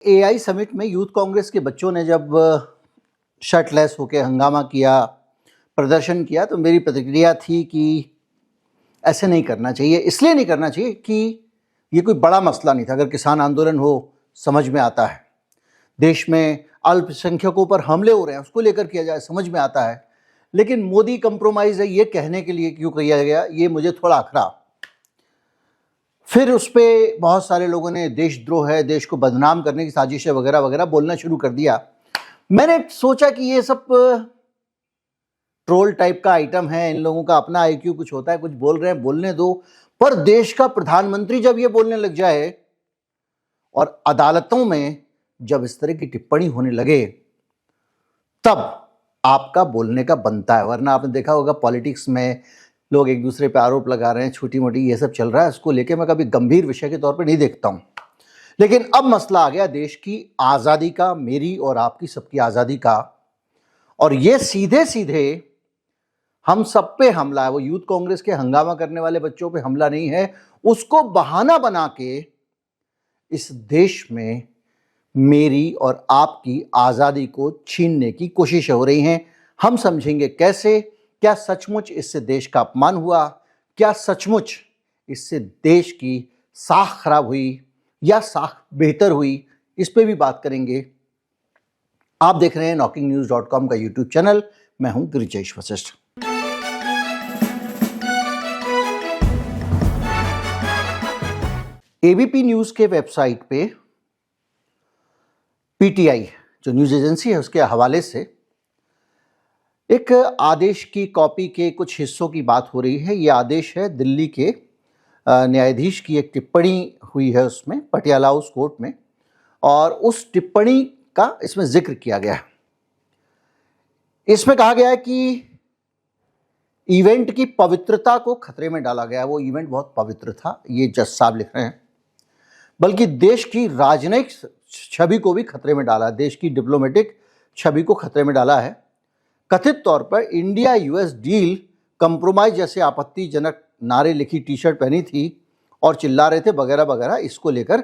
AI summit में youth Congress के बच्चों ने जब शर्टलेस होकर हंगामा किया, प्रदर्शन किया, तो मेरी प्रतिक्रिया थी कि ऐसे नहीं करना चाहिए। इसलिए नहीं करना चाहिए कि ये कोई बड़ा मसला नहीं था। अगर किसान आंदोलन हो, समझ में आता है। देश में अल्पसंख्यकों पर हमले हो रहे हैं, उसको लेकर किया जाए, समझ में आता है। लेकिन मोदी कंप्रोमाइज है, ये कहने के लिए क्यों किया गया, ये मुझे थोड़ा अखरा। फिर उस पर बहुत सारे लोगों ने देशद्रोह है, देश को बदनाम करने की साजिश है वगैरह वगैरह बोलना शुरू कर दिया। मैंने सोचा कि ये सब ट्रोल टाइप का आइटम है, इन लोगों का अपना आईक्यू कुछ होता है, कुछ बोल रहे हैं, बोलने दो। पर देश का प्रधानमंत्री जब ये बोलने लग जाए और अदालतों में जब इस तरह की टिप्पणी होने लगे, तब आपका बोलने का बनता है। वरना आपने देखा होगा पॉलिटिक्स में लोग एक दूसरे पे आरोप लगा रहे हैं, छोटी मोटी ये सब चल रहा है, इसको लेके मैं कभी गंभीर विषय के तौर पे नहीं देखता हूं। लेकिन अब मसला आ गया देश की आज़ादी का, मेरी और आपकी सबकी आज़ादी का। और ये सीधे सीधे हम सब पे हमला है। वो यूथ कांग्रेस के हंगामा करने वाले बच्चों पे हमला नहीं है, उसको बहाना बना के इस देश में मेरी और आपकी आज़ादी को छीनने की कोशिश हो रही हैं। हम समझेंगे कैसे। क्या सचमुच इससे देश का अपमान हुआ? क्या सचमुच इससे देश की साख खराब हुई या साख बेहतर हुई? इस पे भी बात करेंगे। आप देख रहे हैं knocking-news.com का यूट्यूब चैनल। मैं हूं गिरिजेश वशिष्ठ। एबीपी न्यूज के वेबसाइट पे पीटीआई जो न्यूज एजेंसी है उसके हवाले से एक आदेश की कॉपी के कुछ हिस्सों की बात हो रही है। ये आदेश है दिल्ली के न्यायाधीश की, एक टिप्पणी हुई है उसमें पटियाला हाउस कोर्ट में, और उस टिप्पणी का इसमें जिक्र किया गया है। इसमें कहा गया है कि इवेंट की पवित्रता को खतरे में डाला गया। वो इवेंट बहुत पवित्र था, ये जज साहब लिख रहे हैं, बल्कि देश की राजनयिक छवि को भी खतरे में डाला, देश की डिप्लोमेटिक छवि को खतरे में डाला है। कथित तौर पर इंडिया यूएस डील कंप्रोमाइज जैसे आपत्तिजनक नारे लिखी टी शर्ट पहनी थी और चिल्ला रहे थे वगैरह वगैरह। इसको लेकर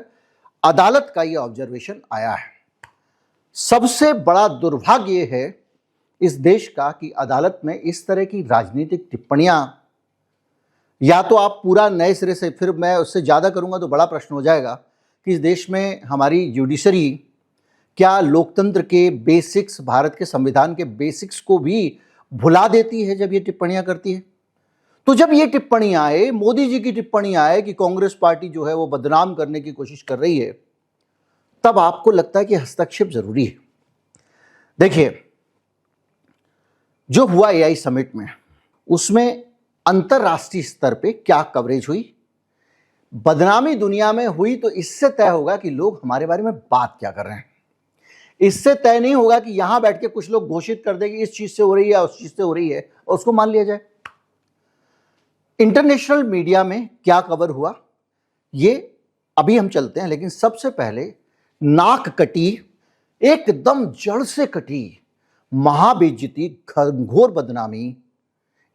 अदालत का ये ऑब्जर्वेशन आया है। सबसे बड़ा दुर्भाग्य ये है इस देश का कि अदालत में इस तरह की राजनीतिक टिप्पणियां, या तो आप पूरा नए सिरे से, फिर मैं उससे ज़्यादा करूंगा तो बड़ा प्रश्न हो जाएगा कि इस देश में हमारी जुडिशरी क्या लोकतंत्र के बेसिक्स, भारत के संविधान के बेसिक्स को भी भुला देती है जब ये टिप्पणियां करती है। तो जब ये टिप्पणी आए, मोदी जी की टिप्पणी आए कि कांग्रेस पार्टी जो है वो बदनाम करने की कोशिश कर रही है, तब आपको लगता है कि हस्तक्षेप जरूरी है। देखिए, जो हुआ एआई समिट में, उसमें अंतरराष्ट्रीय स्तर पे क्या कवरेज हुई, बदनामी दुनिया में हुई, तो इससे तय होगा कि लोग हमारे बारे में बात क्या कर रहे हैं। इससे तय नहीं होगा कि यहां बैठ के कुछ लोग घोषित कर दें कि इस चीज से हो रही है, उस चीज से हो रही है, और उसको मान लिया जाए। इंटरनेशनल मीडिया में क्या कवर हुआ, ये अभी हम चलते हैं। लेकिन सबसे पहले नाक कटी, एकदम जड़ से कटी महाबेइज्जती, घोर बदनामी,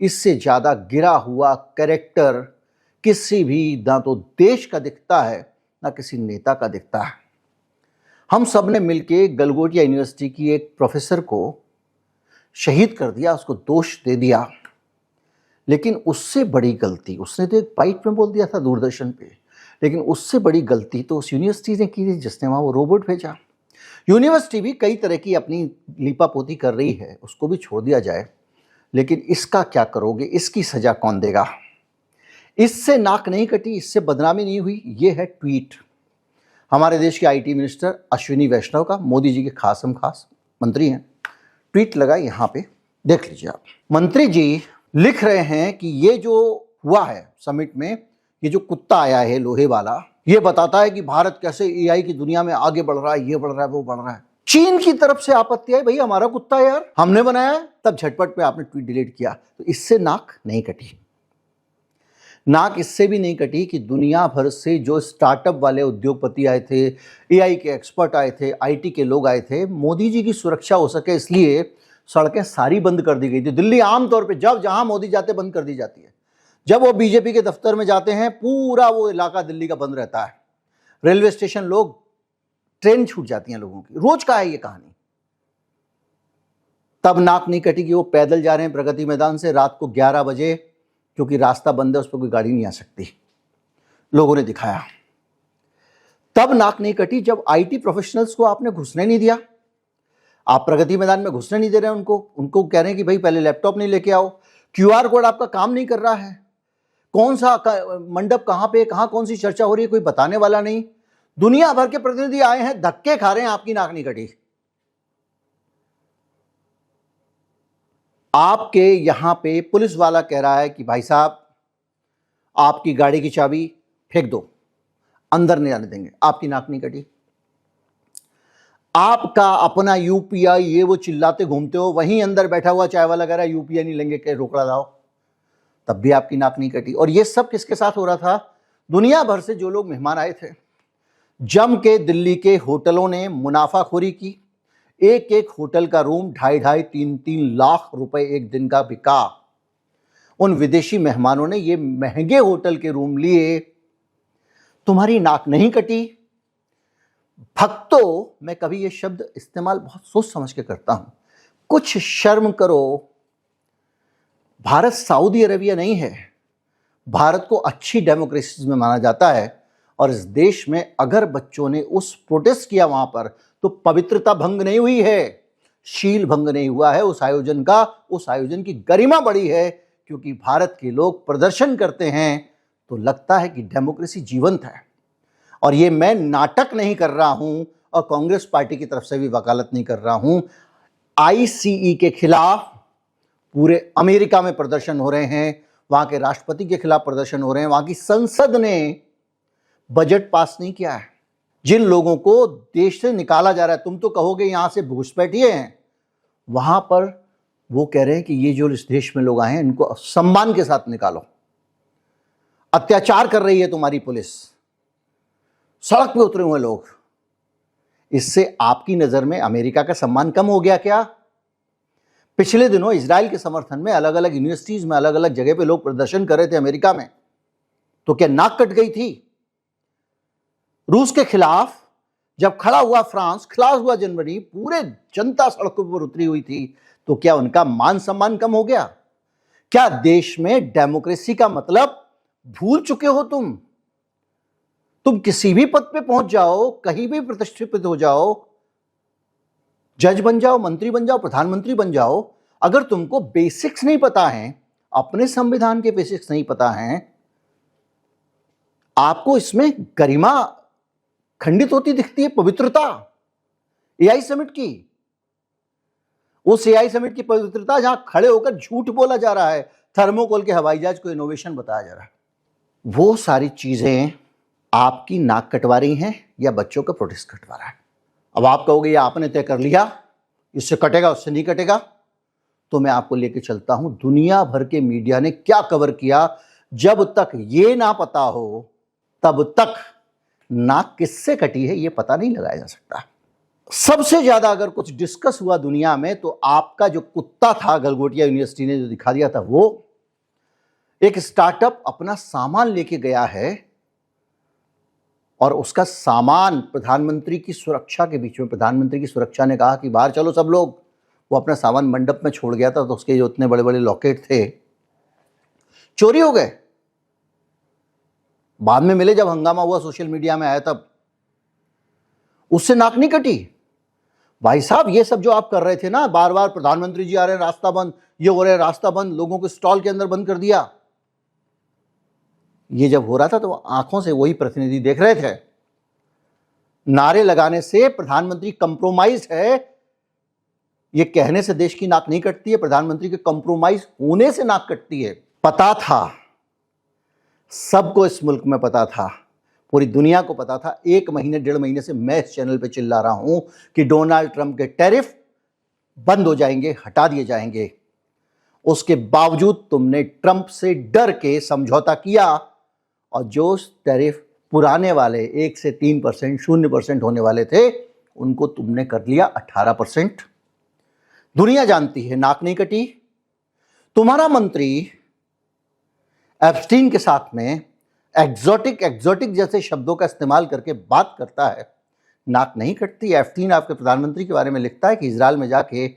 इससे ज्यादा गिरा हुआ कैरेक्टर किसी भी, ना तो देश का दिखता है ना किसी नेता का दिखता है। हम सब ने मिलके गलगोटिया यूनिवर्सिटी की एक प्रोफेसर को शहीद कर दिया, उसको दोष दे दिया। लेकिन उससे बड़ी गलती, उसने तो एक बाइट में बोल दिया था दूरदर्शन पे, लेकिन उससे बड़ी गलती तो उस यूनिवर्सिटी ने की थी जिसने वहां वो रोबोट भेजा। यूनिवर्सिटी भी कई तरह की अपनी लीपापोती कर रही है, उसको भी छोड़ दिया जाए। लेकिन इसका क्या करोगे, इसकी सजा कौन देगा? इससे नाक नहीं कटी, इससे बदनामी नहीं हुई। ये है ट्वीट हमारे देश के आईटी मिनिस्टर अश्विनी वैष्णव का, मोदी जी के खास मंत्री हैं। ट्वीट लगा, यहां पे देख लीजिए आप। मंत्री जी लिख रहे हैं कि ये जो हुआ है समिट में, ये जो कुत्ता आया है लोहे वाला, ये बताता है कि भारत कैसे एआई की दुनिया में आगे बढ़ रहा है, ये बढ़ रहा है, वो बढ़ रहा है। चीन की तरफ से आपत्ति आई, भाई हमारा कुत्ता यार, हमने बनाया है। तब झटपट पे आपने ट्वीट डिलीट किया। तो इससे नाक नहीं कटी। नाक इससे भी नहीं कटी कि दुनिया भर से जो स्टार्टअप वाले उद्योगपति आए थे, एआई के एक्सपर्ट आए थे, आईटी के लोग आए थे, मोदी जी की सुरक्षा हो सके इसलिए सड़कें सारी बंद कर दी गई थी। दिल्ली आमतौर पे जब जहां मोदी जाते बंद कर दी जाती है। जब वो बीजेपी के दफ्तर में जाते हैं, पूरा वो इलाका दिल्ली का बंद रहता है। रेलवे स्टेशन लोग ट्रेन छूट जाती हैं लोगों की, रोज का है ये कहानी। तब नाक नहीं कटी कि वो पैदल जा रहे हैं प्रगति मैदान से रात को 11 बजे, क्योंकि रास्ता बंद है, उस पर कोई गाड़ी नहीं आ सकती, लोगों ने दिखाया। तब नाक नहीं कटी जब आईटी प्रोफेशनल्स को आपने घुसने नहीं दिया। आप प्रगति मैदान में घुसने नहीं दे रहे हैं उनको कह रहे हैं कि भाई पहले लैपटॉप नहीं लेके आओ, क्यूआर कोड आपका काम नहीं कर रहा है, कौन सा मंडप कहां पे, कहां कौन सी चर्चा हो रही है, कोई बताने वाला नहीं। दुनिया भर के प्रतिनिधि आए हैं, धक्के खा रहे हैं, आपकी नाक नहीं कटी। आपके यहां पे पुलिस वाला कह रहा है कि भाई साहब आपकी गाड़ी की चाबी फेंक दो, अंदर नहीं आने देंगे, आपकी नाक नहीं कटी। आपका अपना यूपीआई ये वो चिल्लाते घूमते हो, वहीं अंदर बैठा हुआ चाय वाला कह रहा है यूपीआई नहीं लेंगे, के रोकड़ा लाओ, तब भी आपकी नाक नहीं कटी। और ये सब किसके साथ हो रहा था? दुनिया भर से जो लोग मेहमान आए थे, जम के दिल्ली के होटलों ने मुनाफाखोरी की। एक एक होटल का रूम 2.5-3 लाख रुपए एक दिन का बिका। उन विदेशी मेहमानों ने ये महंगे होटल के रूम लिए, तुम्हारी नाक नहीं कटी। भक्तों, मैं कभी ये शब्द इस्तेमाल बहुत सोच समझ के करता हूं, कुछ शर्म करो। भारत सऊदी अरेबिया नहीं है। भारत को अच्छी डेमोक्रेसी में माना जाता है, और इस देश में अगर बच्चों ने उस प्रोटेस्ट किया वहां पर, तो पवित्रता भंग नहीं हुई है, शील भंग नहीं हुआ है उस आयोजन का। उस आयोजन की गरिमा बढ़ी है, क्योंकि भारत के लोग प्रदर्शन करते हैं तो लगता है कि डेमोक्रेसी जीवंत है। और ये मैं नाटक नहीं कर रहा हूं, और कांग्रेस पार्टी की तरफ से भी वकालत नहीं कर रहा हूं। आईसीई के खिलाफ पूरे अमेरिका में प्रदर्शन हो रहे हैं, वहां के राष्ट्रपति के खिलाफ प्रदर्शन हो रहे हैं, वहां की संसद ने बजट पास नहीं किया है। जिन लोगों को देश से निकाला जा रहा है, तुम तो कहोगे यहां से घुसपैठिए हैं, वहां पर वो कह रहे हैं कि ये जो इस देश में लोग आए हैं इनको सम्मान के साथ निकालो। अत्याचार कर रही है तुम्हारी पुलिस, सड़क पे उतरे हुए लोग। इससे आपकी नजर में अमेरिका का सम्मान कम हो गया क्या? पिछले दिनों इजराइल के समर्थन में अलग अलग यूनिवर्सिटीज में अलग अलग जगह पे लोग प्रदर्शन कर रहे थे अमेरिका में, तो क्या नाक कट गई थी? रूस के खिलाफ जब खड़ा हुआ फ्रांस, खड़ा हुआ जर्मनी, पूरे जनता सड़कों पर उतरी हुई थी, तो क्या उनका मान सम्मान कम हो गया? क्या देश में डेमोक्रेसी का मतलब भूल चुके हो तुम? तुम किसी भी पद पे पहुंच जाओ, कहीं भी प्रतिष्ठित हो जाओ, जज बन जाओ, मंत्री बन जाओ, प्रधानमंत्री बन जाओ, अगर तुमको बेसिक्स नहीं पता है, अपने संविधान के बेसिक्स नहीं पता हैं, आपको इसमें गरिमा खंडित होती दिखती है, पवित्रता एआई समिट की। उस एआई समिट की पवित्रता जहां खड़े होकर झूठ बोला जा रहा है, थर्मोकोल के हवाई जहाज को इनोवेशन बताया जा रहा है, वो सारी चीजें आपकी नाक कटवा रही हैं या बच्चों का प्रोटेस्ट कटवा रहा है। अब आप कहोगे ये आपने तय कर लिया, इससे कटेगा उससे नहीं कटेगा, तो मैं आपको लेके चलता हूं दुनिया भर के मीडिया ने क्या कवर किया। जब तक ये ना पता हो तब तक नाक किससे कटी है ये पता नहीं लगाया जा सकता। सबसे ज्यादा अगर कुछ डिस्कस हुआ दुनिया में, तो आपका जो कुत्ता था गलगोटिया यूनिवर्सिटी ने जो दिखा दिया था, वो एक स्टार्टअप अपना सामान लेके गया है और उसका सामान प्रधानमंत्री की सुरक्षा के बीच में, प्रधानमंत्री की सुरक्षा ने कहा कि बाहर चलो सब लोग, वो अपना सामान मंडप में छोड़ गया था, तो उसके जो इतने बड़े बड़े लॉकेट थे चोरी हो गए। बाद में मिले, जब हंगामा हुआ सोशल मीडिया में आया तब। उससे नाक नहीं कटी। भाई साहब ये सब जो आप कर रहे थे ना, बार बार प्रधानमंत्री जी आ रहे हैं रास्ता बंद, ये हो रहा है रास्ता बंद, लोगों को स्टॉल के अंदर बंद कर दिया, ये जब हो रहा था तो आंखों से वही प्रतिनिधि देख रहे थे। नारे लगाने से प्रधानमंत्री कंप्रोमाइज है, ये कहने से देश की नाक नहीं कटती है, प्रधानमंत्री के कंप्रोमाइज होने से नाक कटती है। पता था, सबको इस मुल्क में पता था, पूरी दुनिया को पता था। 1 महीने 1.5 महीने से मैं इस चैनल पे चिल्ला रहा हूं कि डोनाल्ड ट्रंप के टैरिफ बंद हो जाएंगे, हटा दिए जाएंगे। उसके बावजूद तुमने ट्रंप से डर के समझौता किया, और जो टैरिफ पुराने वाले 1 से 3%, 0% होने वाले थे, उनको तुमने कर लिया 18%। दुनिया जानती है नाक नहीं कटी। तुम्हारा मंत्री एप्स्टीन के साथ में एग्जॉटिक जैसे शब्दों का इस्तेमाल करके बात करता है, नाक नहीं कटती। F3 आपके प्रधानमंत्री के बारे में लिखता है कि इजराइल में जाके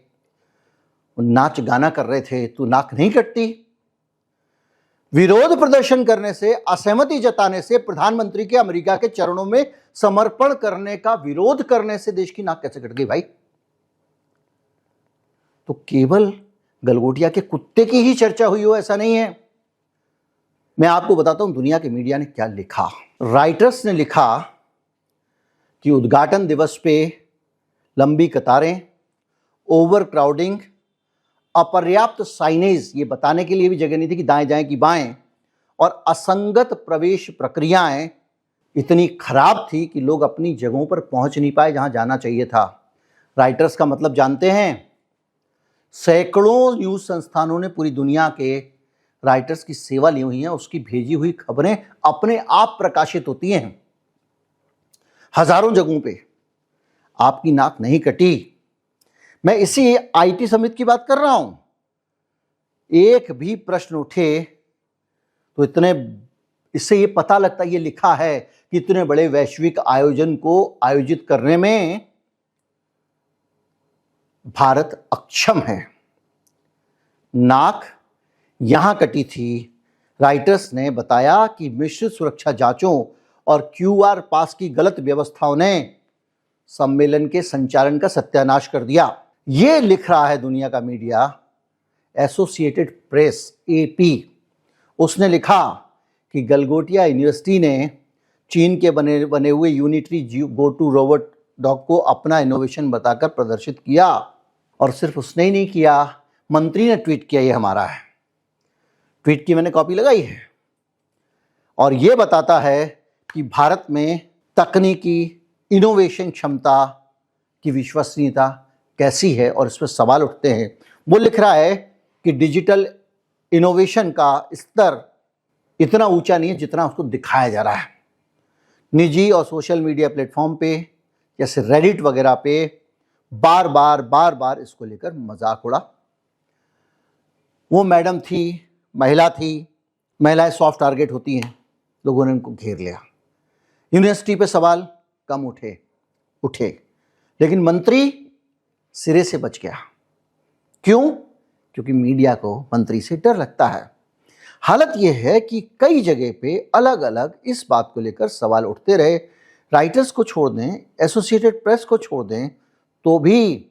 नाच गाना कर रहे थे, तो नाक नहीं कटती। विरोध प्रदर्शन करने से, असहमति जताने से, प्रधानमंत्री के अमेरिका के चरणों में समर्पण करने का विरोध करने से देश की नाक कैसे कट गई भाई? तो केवल गलगोटिया के कुत्ते की ही चर्चा हुई हो ऐसा नहीं है। मैं आपको बताता हूं दुनिया के मीडिया ने क्या लिखा। राइटर्स ने लिखा कि उद्घाटन दिवस पे लंबी कतारें, ओवर क्राउडिंग, अपर्याप्त साइनेज, ये बताने के लिए भी जगह नहीं थी कि दाएं जाएं कि बाएं, और असंगत प्रवेश प्रक्रियाएं इतनी खराब थी कि लोग अपनी जगहों पर पहुंच नहीं पाए जहां जाना चाहिए था। राइटर्स का मतलब जानते हैं? सैकड़ों न्यूज संस्थानों ने पूरी दुनिया के राइटर्स की सेवा ली हुई है। उसकी भेजी हुई खबरें अपने आप प्रकाशित होती हैं हजारों जगहों पे। आपकी नाक नहीं कटी। मैं इसी आईटी समिट की बात कर रहा हूं। एक भी प्रश्न उठे तो इससे ये पता लगता, ये लिखा है कि इतने बड़े वैश्विक आयोजन को आयोजित करने में भारत अक्षम है। नाक यहां कटी थी। राइटर्स ने बताया कि मिश्रित सुरक्षा जांचों और क्यूआर पास की गलत व्यवस्थाओं ने सम्मेलन के संचालन का सत्यानाश कर दिया। यह लिख रहा है दुनिया का मीडिया, एसोसिएटेड प्रेस, एपी। उसने लिखा कि गलगोटिया यूनिवर्सिटी ने चीन के बने हुए यूनिटरी गो-टू रोबोट डॉग को अपना इनोवेशन बताकर प्रदर्शित किया। और सिर्फ उसने ही नहीं किया, मंत्री ने ट्वीट किया, ये हमारा है। ट्वीट की मैंने कॉपी लगाई है। और ये बताता है कि भारत में तकनीकी इनोवेशन क्षमता की विश्वसनीयता कैसी है और इस पर सवाल उठते हैं। वो लिख रहा है कि डिजिटल इनोवेशन का स्तर इतना ऊंचा नहीं है जितना उसको दिखाया जा रहा है। निजी और सोशल मीडिया प्लेटफॉर्म पे जैसे रेडिट वगैरह पे बार बार इसको लेकर मजाक उड़ा। वो मैडम थी, महिला थी, महिलाएं सॉफ्ट टारगेट होती हैं, लोगों ने उनको घेर लिया। यूनिवर्सिटी पे सवाल कम उठे, लेकिन मंत्री सिरे से बच गया। क्यों? क्योंकि मीडिया को मंत्री से डर लगता है। हालत यह है कि कई जगह पे अलग अलग इस बात को लेकर सवाल उठते रहे। राइटर्स को छोड़ दें, एसोसिएटेड प्रेस को छोड़ दें, तो भी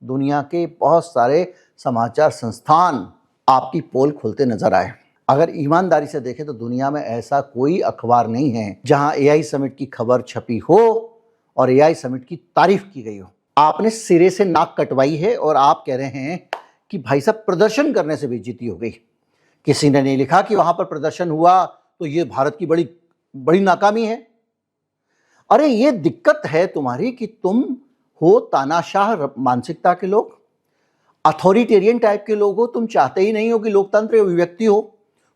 दुनिया के बहुत सारे समाचार संस्थान आपकी पोल खोलते नजर आए। अगर ईमानदारी से देखें तो दुनिया में ऐसा कोई अखबार नहीं है जहां एआई समिट की खबर छपी हो और एआई समिट की तारीफ की गई हो। आपने सिरे से नाक कटवाई है और आप कह रहे हैं कि भाई साहब प्रदर्शन करने से बेइज्जती हो गई। किसी ने नहीं लिखा कि वहां पर प्रदर्शन हुआ तो ये भारत की बड़ी नाकामी है। अरे ये दिक्कत है तुम्हारी कि तुम हो तानाशाह मानसिकता के लोग, अथॉरिटेरियन टाइप के लोग हो। तुम चाहते ही नहीं हो कि लोकतंत्र अभिव्यक्ति हो,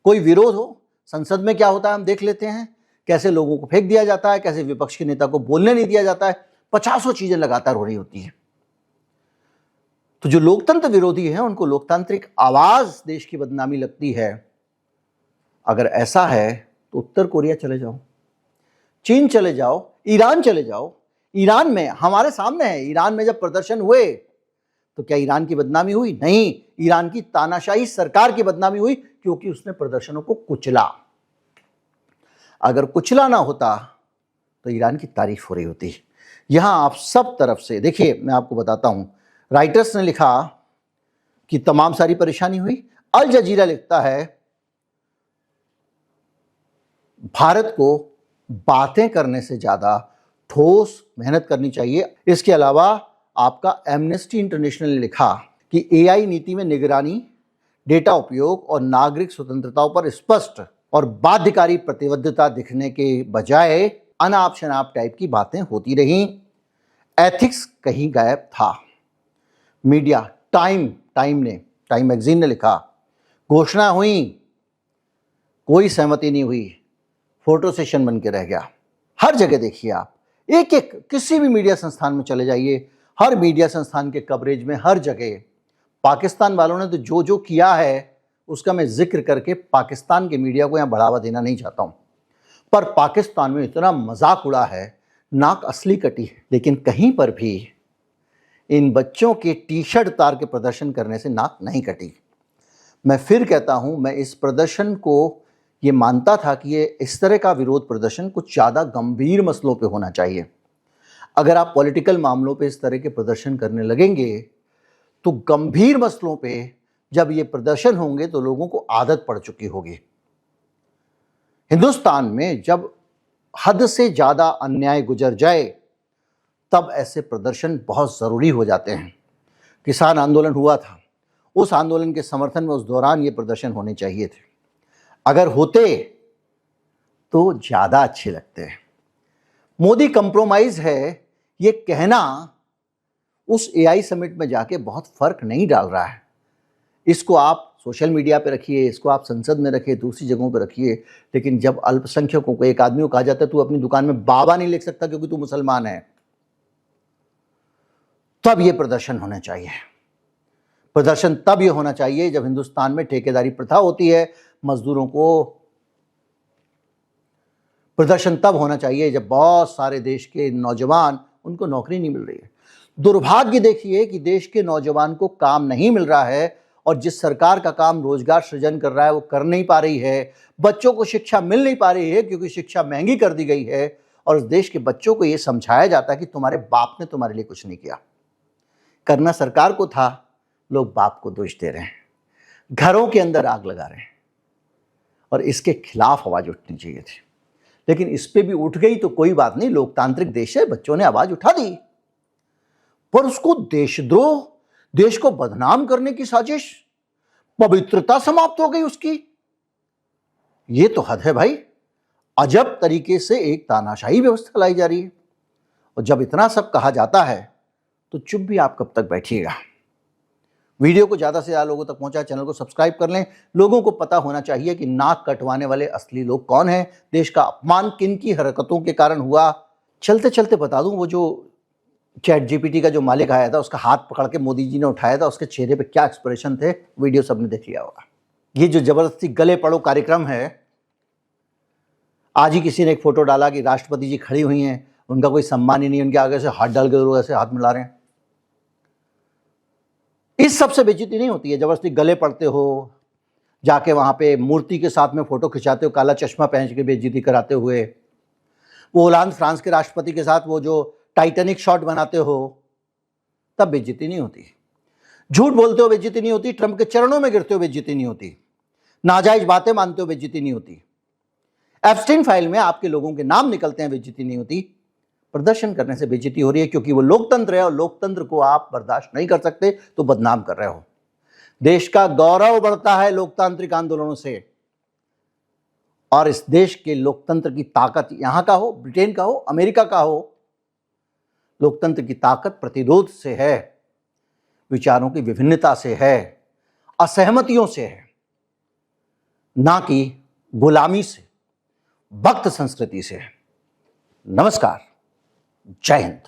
कोई विरोध हो। संसद में क्या होता है हम देख लेते हैं, कैसे लोगों को फेंक दिया जाता है, कैसे विपक्ष के नेता को बोलने नहीं दिया जाता है। 50 चीजें लगातार हो रही होती हैं। तो जो लोकतंत्र विरोधी हैं उनको लोकतांत्रिक आवाज देश की बदनामी लगती है। अगर ऐसा है तो उत्तर कोरिया चले जाओ, चीन चले जाओ, ईरान चले जाओ। ईरान में हमारे सामने है, ईरान में जब प्रदर्शन हुए तो क्या ईरान की बदनामी हुई? नहीं, ईरान की तानाशाही सरकार की बदनामी हुई क्योंकि उसने प्रदर्शनों को कुचला। अगर कुचला ना होता तो ईरान की तारीफ हो रही होती। यहां आप सब तरफ से देखिए, मैं आपको बताता हूं। राइटर्स ने लिखा कि तमाम सारी परेशानी हुई। अल जजीरा लिखता है भारत को बातें करने से ज्यादा ठोस मेहनत करनी चाहिए। इसके अलावा आपका एमनेस्टी इंटरनेशनल ने लिखा कि एआई नीति में निगरानी, डेटा उपयोग और नागरिक स्वतंत्रताओं पर स्पष्ट और बाध्यकारी प्रतिबद्धता दिखने के बजाय अनाप शनाप टाइप की बातें होती रहीं। एथिक्स कहीं गायब था। मीडिया, टाइम मैगजीन ने लिखा घोषणा हुई, कोई सहमति नहीं हुई, फोटो सेशन बन के रह गया। हर जगह देखिए आप, एक किसी भी मीडिया संस्थान में चले जाइए, हर मीडिया संस्थान के कवरेज में हर जगह पाकिस्तान वालों ने तो जो किया है उसका मैं जिक्र करके पाकिस्तान के मीडिया को यहां बढ़ावा देना नहीं चाहता हूं, पर पाकिस्तान में इतना मजाक उड़ा है। नाक असली कटी है, लेकिन कहीं पर भी इन बच्चों के टी शर्ट उतार के प्रदर्शन करने से नाक नहीं कटी। मैं फिर कहता हूं, मैं इस प्रदर्शन को ये मानता था कि ये इस तरह का विरोध प्रदर्शन कुछ ज़्यादा गंभीर मसलों पे होना चाहिए। अगर आप पॉलिटिकल मामलों पे इस तरह के प्रदर्शन करने लगेंगे तो गंभीर मसलों पे जब ये प्रदर्शन होंगे तो लोगों को आदत पड़ चुकी होगी। हिंदुस्तान में जब हद से ज़्यादा अन्याय गुजर जाए तब ऐसे प्रदर्शन बहुत ज़रूरी हो जाते हैं। किसान आंदोलन हुआ था, उस आंदोलन के समर्थन में उस दौरान ये प्रदर्शन होने चाहिए थे। अगर होते तो ज़्यादा अच्छे लगते हैं। मोदी कंप्रोमाइज़ है, ये कहना उस एआई समिट में जाके बहुत फर्क नहीं डाल रहा है। इसको आप सोशल मीडिया पे रखिए, इसको आप संसद में रखिए, दूसरी जगहों पे रखिए, लेकिन जब अल्पसंख्यकों को, एक आदमी को कहा जाता है तू अपनी दुकान में बाबा नहीं लिख सकता क्योंकि तू मुसलमान है, तब ये प्रदर्शन होने चाहिए। प्रदर्शन तब ये होना चाहिए जब हिंदुस्तान में ठेकेदारी प्रथा होती है, मजदूरों को प्रदर्शन तब होना चाहिए जब बहुत सारे देश के नौजवान, उनको नौकरी नहीं मिल रही है। दुर्भाग्य देखिए कि देश के नौजवान को काम नहीं मिल रहा है और जिस सरकार का काम रोजगार सृजन कर रहा है वो कर नहीं पा रही है। बच्चों को शिक्षा मिल नहीं पा रही है क्योंकि शिक्षा महंगी कर दी गई है और उस देश के बच्चों को ये समझाया जाता है कि तुम्हारे बाप ने तुम्हारे लिए कुछ नहीं किया। करना सरकार को था, लोग बाप को दोष दे रहे हैं, घरों के अंदर आग लगा रहे हैं और इसके खिलाफ आवाज उठनी चाहिए थी। लेकिन इस पे भी उठ गई तो कोई बात नहीं, लोकतांत्रिक देश है, बच्चों ने आवाज उठा दी। पर उसको देशद्रोह, देश को बदनाम करने की साजिश, पवित्रता समाप्त हो गई उसकी। ये तो हद है भाई। अजब तरीके से एक तानाशाही व्यवस्था लाई जा रही है और जब इतना सब कहा जाता है तो चुप भी आप कब तक बैठिएगा। वीडियो को ज़्यादा से ज़्यादा लोगों तक पहुंचाएं, चैनल को सब्सक्राइब कर लें। लोगों को पता होना चाहिए कि नाक कटवाने वाले असली लोग कौन हैं, देश का अपमान किन की हरकतों के कारण हुआ। चलते चलते बता दूं, वो जो चैट जीपीटी का जो मालिक आया था उसका हाथ पकड़ के मोदी जी ने उठाया था, उसके चेहरे पे क्या एक्सप्रेशन थे, वीडियो सबने देख लिया होगा। ये जो जबरदस्ती गले पड़ो कार्यक्रम है, आज ही किसी ने एक फोटो डाला कि राष्ट्रपति जी खड़ी हुई हैं, उनका कोई सम्मान ही नहीं, उनके आगे से हाथ डाल के लोग ऐसे हाथ मिला रहे हैं। इस सबसे बेइज्जती नहीं होती है, जबरदस्ती गले पड़ते हो, जाके वहां पे मूर्ति के साथ में फोटो खिंचाते हो, काला चश्मा पहन के बेइज्जती कराते हुए, वो होलांद फ्रांस के राष्ट्रपति के साथ वो जो टाइटैनिक शॉट बनाते हो, तब बेइज्जती नहीं होती। झूठ बोलते हो बेइज्जती नहीं होती, ट्रंप के चरणों में गिरते हो बेइज्जती नहीं होती, नाजायज बातें मानते हो बेइज्जती नहीं होती, एप्स्टीन फाइल में आपके लोगों के नाम निकलते हैं बेइज्जती नहीं होती। प्रदर्शन करने से बेइज्जती हो रही है क्योंकि वो लोकतंत्र है और लोकतंत्र को आप बर्दाश्त नहीं कर सकते तो बदनाम कर रहे हो। देश का गौरव बढ़ता है लोकतांत्रिक आंदोलनों से और इस देश के लोकतंत्र की ताकत, यहां का हो, ब्रिटेन का हो, अमेरिका का हो, लोकतंत्र की ताकत प्रतिरोध से है, विचारों की विभिन्नता से है, असहमतियों से है, ना कि गुलामी से, भक्त संस्कृति से है। नमस्कार, जय हिंद।